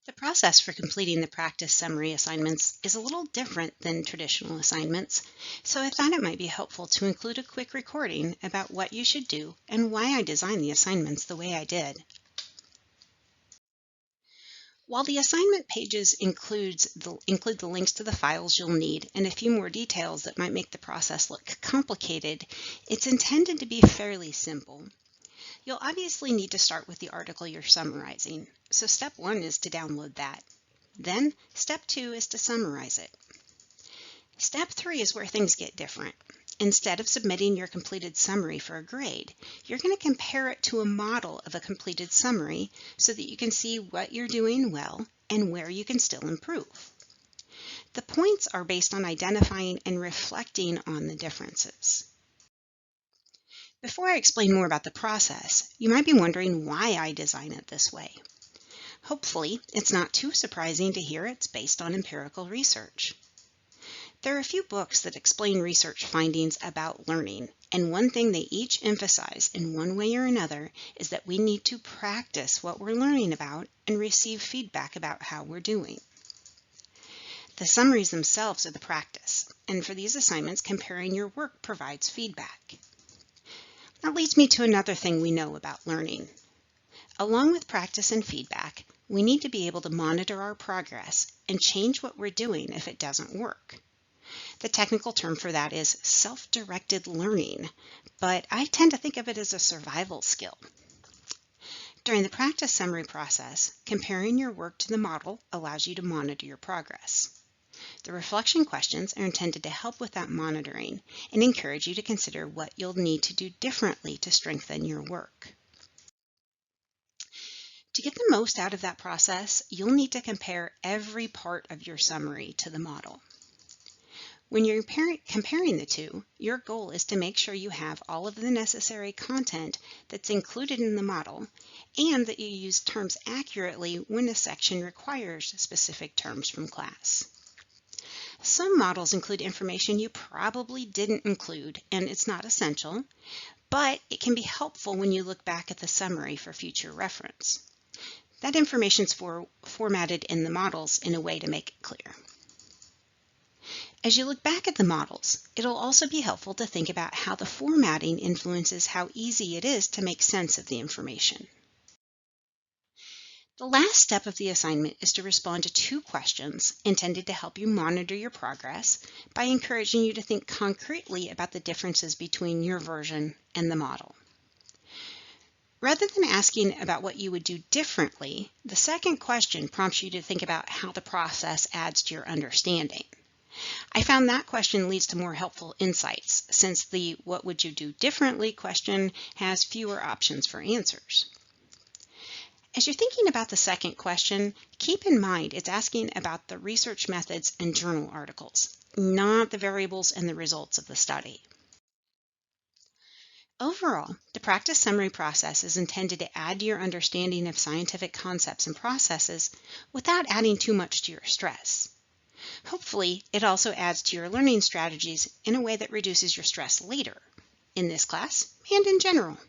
The process for completing the practice summary assignments is a little different than traditional assignments, so I thought it might be helpful to include a quick recording about what you should do and why I designed the assignments the way I did. While the assignment pages include the links to the files you'll need and a few more details that might make the process look complicated, it's intended to be fairly simple. You'll obviously need to start with the article you're summarizing, so step 1 is to download that. Then step 2 is to summarize it. Step 3 is where things get different. Instead of submitting your completed summary for a grade, you're going to compare it to a model of a completed summary so that you can see what you're doing well and where you can still improve. The points are based on identifying and reflecting on the differences. Before I explain more about the process, you might be wondering why I design it this way. Hopefully, it's not too surprising to hear it's based on empirical research. There are a few books that explain research findings about learning, and one thing they each emphasize in one way or another is that we need to practice what we're learning about and receive feedback about how we're doing. The summaries themselves are the practice, and for these assignments, comparing your work provides feedback. That leads me to another thing we know about learning. Along with practice and feedback, we need to be able to monitor our progress and change what we're doing if it doesn't work. The technical term for that is self-directed learning, but I tend to think of it as a survival skill. During the practice summary process, comparing your work to the model allows you to monitor your progress. The reflection questions are intended to help with that monitoring and encourage you to consider what you'll need to do differently to strengthen your work. To get the most out of that process, you'll need to compare every part of your summary to the model. When you're comparing the two, your goal is to make sure you have all of the necessary content that's included in the model and that you use terms accurately when a section requires specific terms from class. Some models include information you probably didn't include, and it's not essential, but it can be helpful when you look back at the summary for future reference. That information is formatted in the models in a way to make it clear. As you look back at the models, it'll also be helpful to think about how the formatting influences how easy it is to make sense of the information. The last step of the assignment is to respond to 2 questions intended to help you monitor your progress by encouraging you to think concretely about the differences between your version and the model. Rather than asking about what you would do differently, the second question prompts you to think about how the process adds to your understanding. I found that question leads to more helpful insights, since the "what would you do differently" question has fewer options for answers. As you're thinking about the second question, keep in mind it's asking about the research methods and journal articles, not the variables and the results of the study. Overall, the practice summary process is intended to add to your understanding of scientific concepts and processes without adding too much to your stress. Hopefully, it also adds to your learning strategies in a way that reduces your stress later, in this class and in general.